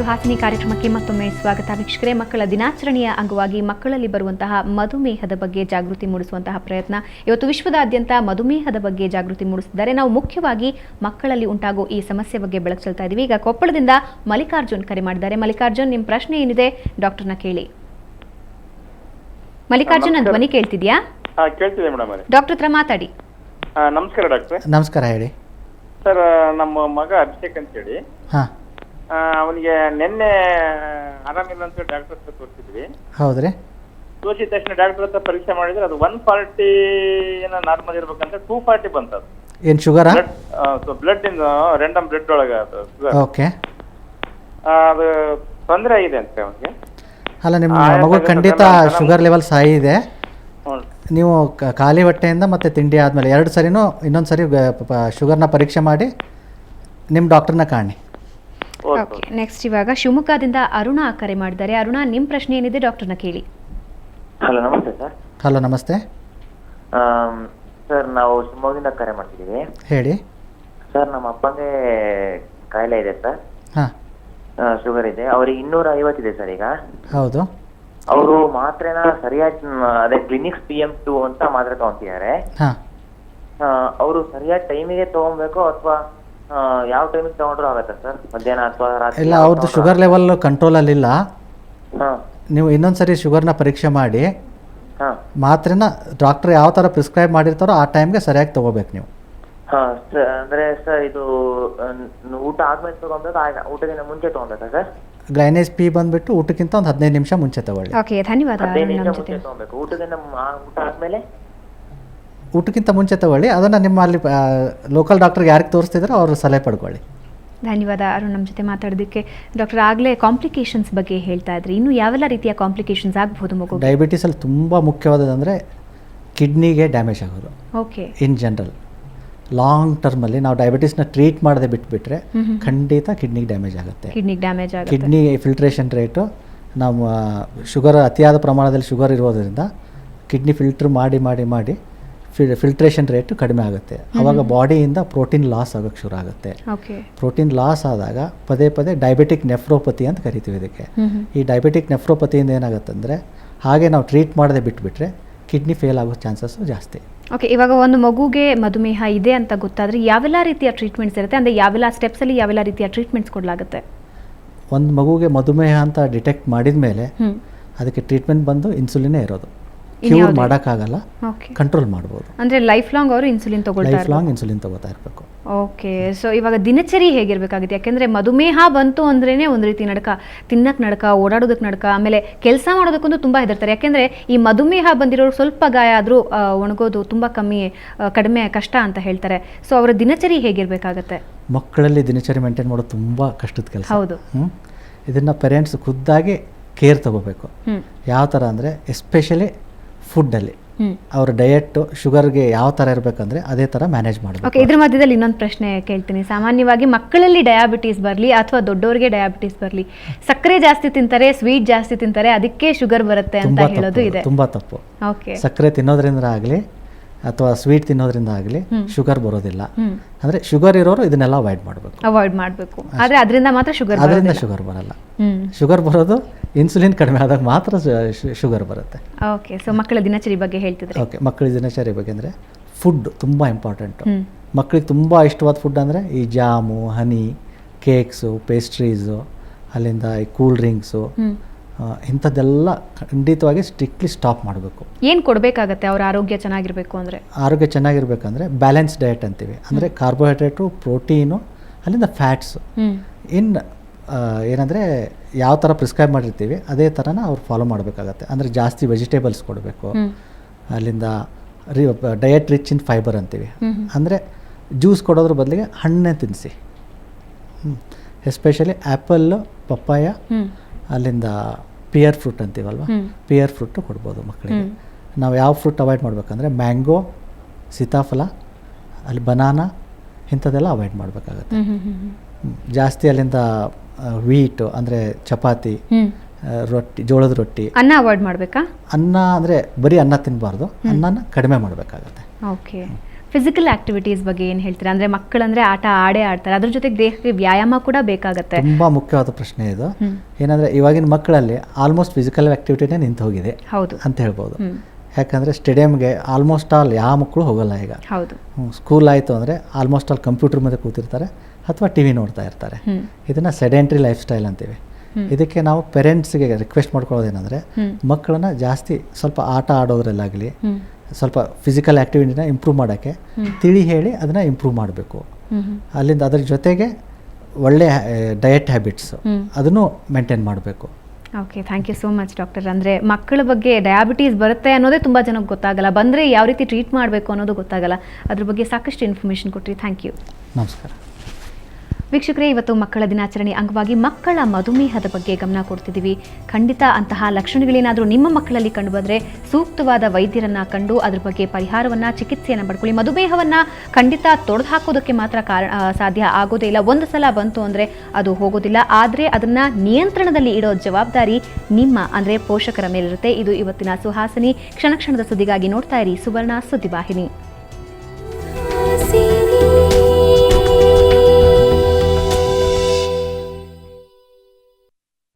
ಸುಹಾಸಿನಿ ಕಾರ್ಯಕ್ರಮಕ್ಕೆ ಮತ್ತೊಮ್ಮೆ ಸ್ವಾಗತ ವೀಕ್ಷಕರೇ. ಮಕ್ಕಳ ದಿನಾಚರಣೆಯ ಅಂಗವಾಗಿ ಮಕ್ಕಳಲ್ಲಿ ಬರುವಂತಹ ಮಧುಮೇಹದ ಬಗ್ಗೆ ಜಾಗೃತಿ ಮೂಡಿಸುವಂತಹ ಪ್ರಯತ್ನ ಇವತ್ತು ವಿಶ್ವದಾದ್ಯಂತ ಮಧುಮೇಹದ ಬಗ್ಗೆ ಜಾಗೃತಿ ಮೂಡಿಸಿದ್ದಾರೆ. ನಾವು ಮುಖ್ಯವಾಗಿ ಮಕ್ಕಳಲ್ಲಿ ಉಂಟಾಗೋ ಈ ಸಮಸ್ಯೆ ಬಗ್ಗೆ ಬೆಳಕು ಚೆಲ್ತಾ ಇದ್ದೀವಿ. ಈಗ ಕೊಪ್ಪಳದಿಂದ ಮಲ್ಲಿಕಾರ್ಜುನ್ ಕರೆ ಮಾಡಿದ್ದಾರೆ. ಮಲ್ಲಿಕಾರ್ಜುನ್, ನಿಮ್ಮ ಪ್ರಶ್ನೆ ಏನಿದೆ ಡಾಕ್ಟರ್ನ ಕೇಳಿ. ಮಲ್ಲಿಕಾರ್ಜುನ್, ನನ್ನ ಧ್ವನಿ ಕೇಳ್ತಿದ್ಯಾ? ಕೇಳ್ತಿದೆ ಮೇಡಮ್. ಡಾಕ್ಟರ್ ಹತ್ರ ಮಾತಾಡಿ. ನಮಸ್ಕಾರ ಡಾಕ್ಟ್ರೆ. ನಮಸ್ಕಾರ, ಹೇಳಿ ಸರ್. ನಮ್ಮ ಮಗ ಅಭಿಷೇಕ್ ಅಂತ ಹೇಳಿ, ಅವನಿಗೆ ನಿನ್ನೆ ಆರಾಮಿಲ್ಲ ಅಂತ ಡಾಕ್ಟರ್ ಹತ್ರ ತೋರಿಸಿದ್ವಿ. ಹೌದ್ರಿ. ತೋರಿಸಿದ ತಕ್ಷಣ ಡಾಕ್ಟರ್ ಹತ್ರ ಪರೀಕ್ಷೆ ಮಾಡಿದ್ರೆ ಅದು 140 ಏನೋ ನಾರ್ಮಲ್ ಇರ್ಬೇಕಂತ 240 ಬಂತದು. ಏನು ಶುಗರಾ? ಬ್ಲಡ್ ಇಂದ ರ್ಯಾಂಡಮ್ ಬ್ಲಡ್ ಒಳಗೆ ಅದು ಶುಗರ್. ಓಕೆ. ಅದು ತೊಂದರೆ ಆಗಿದೆ ಅಂತ ಅವನಿಗೆ. ಅಲ್ಲ, ನಿಮ್ಮ ಮಗು ಖಂಡಿತ ಶುಗರ್ ಲೆವೆಲ್ಸ್ ಹೈ ಇದೆ. ನೀವು ಖಾಲಿ ಹೊಟ್ಟೆಯಿಂದ ಮತ್ತು ತಿಂಡಿ ಆದಮೇಲೆ 2 ಸರಿನೂ ಇನ್ನೊಂದು ಸರಿ ಶುಗರ್ನ ಪರೀಕ್ಷೆ ಮಾಡಿ ನಿಮ್ಮ ಡಾಕ್ಟರ್ನ ಕಾಣಿ. ಓಕೆ, ನೆಕ್ಸ್ಟ್ ಇವಾಗ ಶಿವಮೊಗ್ಗದಿಂದ ಅರುಣ ಕರೆ ಮಾಡಿದ್ದಾರೆ. ಅರುಣ, ನಿಮ್ಮ ಪ್ರಶ್ನೆ ಏನಿದೆ ಡಾಕ್ಟರ್ನ ಕೇಳಿ. ಹಲೋ, ನಮಸ್ತೆ ಸರ್. ಹಲೋ, ನಮಸ್ತೆ ಸರ್. ನಾವು ಶಿವಮೊಗ್ಗದಿಂದ ಕರೆ ಮಾಡ್ತಿದ್ದೀವಿ. ಹೇಳಿ ಸರ್. ನಮ್ಮ ಅಪ್ಪಂಗೆ ಕಾಯಿಲೆ ಇದೆ ಸರ್. ಹಾಂ, ಶುಗರ್ ಇದೆ. ಅವ್ರಿಗೆ 250 ಇದೆ ಸರ್ ಈಗ. ಹೌದು. ಅವರು ಮಾತ್ರೆನ ಸರಿಯಾಗಿ ಅದೇ ಕ್ಲಿನಿಕ್ಸ್ PM2 ಅಂತ ಮಾತ್ರೆ ತಗೊಂತಿದ್ದಾರೆ. ಹಾಂ, ಅವರು ಸರಿಯಾದ ಟೈಮಿಗೆ ತಗೊಬೇಕು ಅಥವಾ ಯಾವ ಟೈಮಿಗೆ ತಗೊಂಡ್ರು ಆಗತ್ತಾ ಸರ್? ಮಧ್ಯಾಹ್ನ ಅಥವಾ ರಾತ್ರಿ? ಇಲ್ಲ, ಅವ್ರದ್ದು ಶುಗರ್ ಲೆವೆಲ್ ಕಂಟ್ರೋಲಲ್ಲಿಲ್ಲ. ಹಾಂ. ನೀವು ಇನ್ನೊಂದು ಸರಿ ಶುಗರ್ನ ಪರೀಕ್ಷೆ ಮಾಡಿ ಹಾಂ, ಮಾತ್ರೆನ ಡಾಕ್ಟ್ರ್ ಯಾವ ಥರ ಪ್ರಿಸ್ಕ್ರೈಬ್ ಮಾಡಿರ್ತಾರೋ ಆ ಟೈಮ್ಗೆ ಸರಿಯಾಗಿ ತೊಗೋಬೇಕು ನೀವು. ಹಾಂ ಸರ್. ಅಂದರೆ ಸರ್, ಇದು ಊಟ ಆದ್ಮೇಲೆ ತಗೊಬೇಕು, ಊಟದಿಂದ ಮುಂಚೆ ತಗೊಬೇಕಾ ಸರ್? ಗ್ಲೈನೇಜ್ ಪಿ ಬಂದ್ಬಿಟ್ಟು ಊಟಕ್ಕಿಂತ ಒಂದು 15 ನಿಮಿಷ ಮುಂಚೆ ತಗೊಳ್ಳಿ. ಓಕೆ, ಧನ್ಯವಾದ. 15 ನಿಮಿಷ ಮುಂಚೆ ತಗೊಬೇಕು. ಊಟದಿಂದ ಊಟ ಆದ್ಮೇಲೆ ಊಟಕ್ಕಿಂತ ಮುಂಚೆ ತಗೊಳ್ಳಿ. ಅದನ್ನು ನಿಮ್ಮ ಅಲ್ಲಿ ಲೋಕಲ್ ಡಾಕ್ಟರ್ಗೆ ಯಾರಿಗೆ ತೋರಿಸ್ತಿದ್ರೆ ಅವರು ಸಲಹೆ ಪಡ್ಕೊಳ್ಳಿ. ಧನ್ಯವಾದ ಅರುಣ್, ನಮ್ಮ ಜೊತೆ ಮಾತಾಡೋದಕ್ಕೆ. ಡಾಕ್ಟರ್, ಆಗಲೇ ಕಾಂಪ್ಲಿಕೇಶನ್ಸ್ ಬಗ್ಗೆ ಹೇಳ್ತಾ ಇದ್ರಿ. ಇನ್ನು ಯಾವೆಲ್ಲ ರೀತಿಯ ಕಾಂಪ್ಲಿಕೇಶನ್ಸ್ ಆಗ್ಬೋದು ಮಗು? ಡಯಾಬಿಟೀಸಲ್ಲಿ ತುಂಬ ಮುಖ್ಯವಾದದಂದರೆ ಕಿಡ್ನಿಗೆ ಡ್ಯಾಮೇಜ್ ಆಗೋದು. ಓಕೆ. ಇನ್ ಜನರಲ್ ಲಾಂಗ್ ಟರ್ಮಲ್ಲಿ ನಾವು ಡಯಾಬಿಟೀಸ್ನ ಟ್ರೀಟ್ ಮಾಡದೆ ಬಿಟ್ಬಿಟ್ರೆ ಖಂಡಿತ ಕಿಡ್ನಿಗೆ ಡ್ಯಾಮೇಜ್ ಆಗುತ್ತೆ. ಕಿಡ್ನಿ ಫಿಲ್ಟ್ರೇಷನ್ ರೇಟು ನಾವು ಶುಗರ್ ಅತಿಯಾದ ಪ್ರಮಾಣದಲ್ಲಿ ಶುಗರ್ ಇರೋದರಿಂದ ಕಿಡ್ನಿ ಫಿಲ್ಟ್ರ್ ಮಾಡಿ ಮಾಡಿ ಮಾಡಿ ಫಿಲ್ಟ್ರೇಷನ್ ರೇಟು ಕಡಿಮೆ ಆಗುತ್ತೆ. ಆವಾಗ ಬಾಡಿಯಿಂದ ಪ್ರೋಟೀನ್ ಲಾಸ್ ಆಗೋಕ್ಕೆ ಶುರು ಆಗುತ್ತೆ. ಪ್ರೋಟೀನ್ ಲಾಸ್ ಆದಾಗ ಪದೇ ಪದೇ ಡಯಾಬಿಟಿಕ್ ನೆಫ್ರೋಪತಿ ಅಂತ ಕರಿತೀವಿ ಇದಕ್ಕೆ. ಈ ಡಯಾಬಿಟಿಕ್ ನೆಫ್ರೋಪತಿಯಿಂದ ಏನಾಗುತ್ತೆ ಅಂದರೆ, ಹಾಗೆ ನಾವು ಟ್ರೀಟ್ ಮಾಡದೆ ಬಿಟ್ಬಿಟ್ರೆ ಕಿಡ್ನಿ ಫೇಲ್ ಆಗೋ ಚಾನ್ಸಸ್ಸು ಜಾಸ್ತಿ. ಓಕೆ, ಇವಾಗ ಒಂದು ಮಗುಗೆ ಮಧುಮೇಹ ಇದೆ ಅಂತ ಗೊತ್ತಾದರೆ ಯಾವೆಲ್ಲ ರೀತಿಯ ಟ್ರೀಟ್ಮೆಂಟ್ಸ್ ಇರುತ್ತೆ? ಅಂದರೆ ಯಾವೆಲ್ಲ ಸ್ಟೆಪ್ಸಲ್ಲಿ ಯಾವೆಲ್ಲ ರೀತಿಯ ಟ್ರೀಟ್ಮೆಂಟ್ಸ್ ಕೊಡಲಾಗುತ್ತೆ? ಒಂದು ಮಗುಗೆ ಮಧುಮೇಹ ಅಂತ ಡಿಟೆಕ್ಟ್ ಮಾಡಿದ ಮೇಲೆ ಅದಕ್ಕೆ ಟ್ರೀಟ್ಮೆಂಟ್ ಬಂದು ಇನ್ಸುಲಿನೇ ಇರೋದು. ಕ್ಯೂರ್ ಮಾಡೋಕ್ಕಾಗಲ್ಲ, ಕಂಟ್ರೋಲ್ ಮಾಡ್ಬೋದು. ಅಂದರೆ ಲೈಫ್ ಲಾಂಗ್ ಅವರು ಇನ್ಸುಲಿನ್ ತಗೋತಾ ಇರಬೇಕು. ಓಕೆ. ಸೊ ಇವಾಗ ದಿನಚರಿ ಹೇಗಿರಬೇಕಾಗುತ್ತೆ? ಯಾಕೆಂದರೆ ಮಧುಮೇಹ ಬಂತು ಅಂದ್ರೇ ಒಂದು ರೀತಿ ನಡಕ, ತಿನ್ನಕ್ಕೆ ನಡಕ, ಓಡಾಡೋದಕ್ಕೆ ನಡಕ, ಆಮೇಲೆ ಕೆಲಸ ಮಾಡೋದಕ್ಕಂತೂ ತುಂಬ ಹೆದರ್ತಾರೆ. ಯಾಕೆಂದರೆ ಈ ಮಧುಮೇಹ ಬಂದಿರೋರು ಸ್ವಲ್ಪ ಗಾಯ ಆದರೂ ಒಣಗೋದು ತುಂಬ ಕಡಿಮೆ ಕಷ್ಟ ಅಂತ ಹೇಳ್ತಾರೆ. ಸೊ ಅವರ ದಿನಚರಿ ಹೇಗಿರಬೇಕಾಗತ್ತೆ? ಮಕ್ಕಳಲ್ಲಿ ದಿನಚರಿ ಮೇಂಟೈನ್ ಮಾಡೋದು ತುಂಬ ಕಷ್ಟದ ಕೆಲಸ. ಹೌದು. ಇದನ್ನು ಪೇರೆಂಟ್ಸ್ ಖುದ್ದಾಗಿ ಕೇರ್ ತಗೋಬೇಕು. ಯಾವ ಥರ ಅಂದರೆ, ಎಸ್ಪೆಷಲಿ ಫುಡ್ಡಲ್ಲಿ ಅವ್ರ ಡಯಟ್ ಶುಗರ್ಗೆ ಯಾವ ಥರ ಇರಬೇಕಂದ್ರೆ ಅದೇ ಥರ ಮ್ಯಾನೇಜ್ ಮಾಡಬೇಕು. ಓಕೆ, ಇದ್ರ ಮಧ್ಯದಲ್ಲಿ ಇನ್ನೊಂದು ಪ್ರಶ್ನೆ ಕೇಳ್ತೀನಿ. ಸಾಮಾನ್ಯವಾಗಿ ಮಕ್ಕಳಲ್ಲಿ ಡಯಾಬಿಟೀಸ್ ಬರಲಿ ಅಥವಾ ದೊಡ್ಡವರಿಗೆ ಡಯಾಬಿಟೀಸ್ ಬರಲಿ, ಸಕ್ಕರೆ ಜಾಸ್ತಿ ತಿಂತಾರೆ, ಸ್ವೀಟ್ ಜಾಸ್ತಿ ತಿಂತಾರೆ, ಅದಕ್ಕೆ ಶುಗರ್ ಬರುತ್ತೆ ಅಂತ ಹೇಳೋದು ಇದೆ. ತುಂಬ ತಪ್ಪು. ಓಕೆ. ಸಕ್ಕರೆ ತಿನ್ನೋದ್ರಿಂದ ಆಗಲಿ ಅಥವಾ ಸ್ವೀಟ್ ತಿನ್ನೋದ್ರಿಂದ ಆಗಲಿ ಶುಗರ್ ಬರೋದಿಲ್ಲ. ಅಂದರೆ ಶುಗರ್ ಇರೋರು ಇದನ್ನೆಲ್ಲ ಅವಾಯ್ಡ್ ಮಾಡಬೇಕು. ಆದರೆ ಅದರಿಂದ ಮಾತ್ರ ಶುಗರ್ ಬರಲ್ಲ. ಶುಗರ್ ಬರೋದು ಇನ್ಸುಲಿನ್ ಕಡಿಮೆ ಆದಾಗ ಮಾತ್ರ ಶುಗರ್ ಬರುತ್ತೆ. ಓಕೆ. ಸೊ ಮಕ್ಕಳ ದಿನಚರಿ ಬಗ್ಗೆ ಹೇಳ್ತಿದ್ರೆ? ಓಕೆ, ಮಕ್ಕಳ ದಿನಚರಿ ಬಗ್ಗೆ ಅಂದರೆ ಫುಡ್ ತುಂಬ ಇಂಪಾರ್ಟೆಂಟು. ಮಕ್ಕಳಿಗೆ ತುಂಬ ಇಷ್ಟವಾದ ಫುಡ್ ಅಂದರೆ ಈ ಜಾಮು, ಹನಿ, ಕೇಕ್ಸು, ಪೇಸ್ಟ್ರೀಸು, ಅಲ್ಲಿಂದ ಈ ಕೂಲ್ ಡ್ರಿಂಕ್ಸು, ಇಂಥದ್ದೆಲ್ಲ ಖಂಡಿತವಾಗಿ ಸ್ಟ್ರಿಕ್ಟ್ಲಿ ಸ್ಟಾಪ್ ಮಾಡಬೇಕು. ಏನು ಕೊಡಬೇಕಾಗತ್ತೆ ಅವ್ರ ಆರೋಗ್ಯ ಚೆನ್ನಾಗಿರಬೇಕು ಅಂದರೆ? ಆರೋಗ್ಯ ಚೆನ್ನಾಗಿರ್ಬೇಕಂದ್ರೆ ಬ್ಯಾಲೆನ್ಸ್ ಡಯಟ್ ಅಂತೀವಿ. ಅಂದರೆ ಕಾರ್ಬೋಹೈಡ್ರೇಟು, ಪ್ರೋಟೀನು, ಅಲ್ಲಿಂದ ಫ್ಯಾಟ್ಸು. ಏನಂದರೆ ಯಾವ ಥರ ಪ್ರಿಸ್ಕ್ರೈಬ್ ಮಾಡಿರ್ತೀವಿ ಅದೇ ಥರನ ಅವ್ರು ಫಾಲೋ ಮಾಡಬೇಕಾಗತ್ತೆ. ಅಂದರೆ ಜಾಸ್ತಿ ವೆಜಿಟೇಬಲ್ಸ್ ಕೊಡಬೇಕು. ಅಲ್ಲಿಂದ ಡಯಟ್ ರಿಚ್ ಇನ್ ಫೈಬರ್ ಅಂತೀವಿ. ಅಂದರೆ ಜ್ಯೂಸ್ ಕೊಡೋದ್ರ ಬದಲಿಗೆ ಹಣ್ಣೇ ತಿನ್ನಿಸಿ. ಎಸ್ಪೆಷಲಿ ಆ್ಯಪಲ್ಲು, ಪಪ್ಪಾಯ, ಅಲ್ಲಿಂದ ಪಿಯರ್ ಫ್ರೂಟ್ ಅಂತೀವಲ್ವ, ಪಿಯರ್ ಫ್ರೂಟು ಕೊಡ್ಬೋದು ಮಕ್ಕಳಿಗೆ. ನಾವು ಯಾವ ಫ್ರೂಟ್ ಅವಾಯ್ಡ್ ಮಾಡಬೇಕಂದ್ರೆ ಮ್ಯಾಂಗೋ, ಸೀತಾಫಲ, ಅಲ್ಲಿ ಬನಾನಾ, ಇಂಥದ್ದೆಲ್ಲ ಅವಾಯ್ಡ್ ಮಾಡಬೇಕಾಗತ್ತೆ. ಜಾಸ್ತಿ ಅಲ್ಲಿಂದ ವೀಟು ಅಂದರೆ ಚಪಾತಿ, ರೊಟ್ಟಿ, ಜೋಳದ ರೊಟ್ಟಿ, ಅನ್ನ ಅವಾಯ್ಡ್ ಮಾಡಬೇಕಾ? ಅನ್ನ ಅಂದರೆ ಬರೀ ಅನ್ನ ತಿನ್ನಬಾರ್ದು, ಅನ್ನನ ಕಡಿಮೆ ಮಾಡಬೇಕಾಗತ್ತೆ. ಓಕೆ. ಫಿಸಿಕಲ್ ಆಕ್ಟಿವಿಟೀಸ್ ಬಗ್ಗೆ ಏನು ಹೇಳ್ತೀರಾ? ಅಂದರೆ ಮಕ್ಕಳಂದರೆ ಆಟ ಆಡೇ ಆಡ್ತಾರೆ, ಅದ್ರ ಜೊತೆಗೆ ದೇಹಕ್ಕೆ ವ್ಯಾಯಾಮ ಕೂಡ ಬೇಕಾಗತ್ತೆ. ತುಂಬ ಮುಖ್ಯವಾದ ಪ್ರಶ್ನೆ ಇದು. ಏನಂದರೆ ಇವಾಗಿನ ಮಕ್ಕಳಲ್ಲಿ ಆಲ್ಮೋಸ್ಟ್ ಫಿಸಿಕಲ್ ಆ್ಯಕ್ಟಿವಿಟಿನೇ ನಿಂತು ಹೋಗಿದೆ ಹೌದು ಅಂತ ಹೇಳ್ಬೋದು. ಯಾಕಂದರೆ ಸ್ಟೇಡಿಯಮ್ಗೆ ಆಲ್ಮೋಸ್ಟ್ ಆಲ್ ಯಾವ ಮಕ್ಕಳು ಹೋಗಲ್ಲ ಈಗ. ಹೌದು. ಸ್ಕೂಲ್ ಆಯಿತು ಅಂದರೆ ಆಲ್ಮೋಸ್ಟ್ ಆಲ್ ಕಂಪ್ಯೂಟರ್ ಮೇಲೆ ಕೂತಿರ್ತಾರೆ ಅಥವಾ ಟಿ ವಿ ನೋಡ್ತಾ ಇರ್ತಾರೆ. ಇದನ್ನು ಸೆಡೆಂಟ್ರಿ ಲೈಫ್ ಸ್ಟೈಲ್ ಅಂತೀವಿ. ಇದಕ್ಕೆ ನಾವು ಪೇರೆಂಟ್ಸ್ಗೆ ರಿಕ್ವೆಸ್ಟ್ ಮಾಡ್ಕೊಳ್ಳೋದೇನೆಂದರೆ ಮಕ್ಕಳನ್ನ ಜಾಸ್ತಿ ಸ್ವಲ್ಪ ಆಟ ಆಡೋದ್ರಲ್ಲಾಗಲಿ ಸ್ವಲ್ಪ ಫಿಸಿಕಲ್ ಆ್ಯಕ್ಟಿವಿಟಿನ ಇಂಪ್ರೂವ್ ಮಾಡೋಕ್ಕೆ ತಿಳಿ ಹೇಳಿ ಅದನ್ನು ಇಂಪ್ರೂವ್ ಮಾಡಬೇಕು. ಅಲ್ಲಿಂದ ಅದ್ರ ಜೊತೆಗೆ ಒಳ್ಳೆಯ ಡಯಟ್ ಹ್ಯಾಬಿಟ್ಸು ಅದನ್ನು ಮೇಂಟೈನ್ ಮಾಡಬೇಕು. Okay, thank you so much doctor. ಅಂದರೆ ಮಕ್ಕಳ ಬಗ್ಗೆ ಡಯಾಬಿಟೀಸ್ ಬರುತ್ತೆ ಅನ್ನೋದೇ ತುಂಬ ಜನಕ್ಕೆ ಗೊತ್ತಾಗಲ್ಲ, ಬಂದರೆ ಯಾವ ರೀತಿ ಟ್ರೀಟ್ ಮಾಡಬೇಕು ಅನ್ನೋದು ಗೊತ್ತಾಗಲ್ಲ. ಅದ್ರ ಬಗ್ಗೆ ಸಾಕಷ್ಟು ಇನ್ಫಾರ್ಮೇಷನ್ ಕೊಟ್ರಿ, ಥ್ಯಾಂಕ್ ಯು. ನಮಸ್ಕಾರ ವೀಕ್ಷಕರೇ, ಇವತ್ತು ಮಕ್ಕಳ ದಿನಾಚರಣೆ ಅಂಗವಾಗಿ ಮಕ್ಕಳ ಮಧುಮೇಹದ ಬಗ್ಗೆ ಗಮನ ಕೊಡ್ತಿದ್ದೀವಿ. ಖಂಡಿತ ಅಂತಹ ಲಕ್ಷಣಗಳೇನಾದರೂ ನಿಮ್ಮ ಮಕ್ಕಳಲ್ಲಿ ಕಂಡುಬಂದರೆ ಸೂಕ್ತವಾದ ವೈದ್ಯರನ್ನು ಕಂಡು ಅದ್ರ ಬಗ್ಗೆ ಪರಿಹಾರವನ್ನು, ಚಿಕಿತ್ಸೆಯನ್ನು ಪಡ್ಕೊಳ್ಳಿ. ಮಧುಮೇಹವನ್ನು ಖಂಡಿತ ತೊಡೆದು ಹಾಕೋದಕ್ಕೆ ಮಾತ್ರ ಸಾಧ್ಯ ಆಗೋದೇ ಇಲ್ಲ. ಒಂದು ಸಲ ಬಂತು ಅಂದರೆ ಅದು ಹೋಗೋದಿಲ್ಲ. ಆದರೆ ಅದನ್ನು ನಿಯಂತ್ರಣದಲ್ಲಿ ಇಡೋ ಜವಾಬ್ದಾರಿ ನಿಮ್ಮ ಅಂದರೆ ಪೋಷಕರ ಮೇಲಿರುತ್ತೆ. ಇದು ಇವತ್ತಿನ ಸುಹಾಸಿನಿ. ಕ್ಷಣ ಕ್ಷಣದ ಸುದ್ದಿಗಾಗಿ ನೋಡ್ತಾ ಇರಿ ಸುವರ್ಣ ಸುದ್ದಿವಾಹಿನಿ.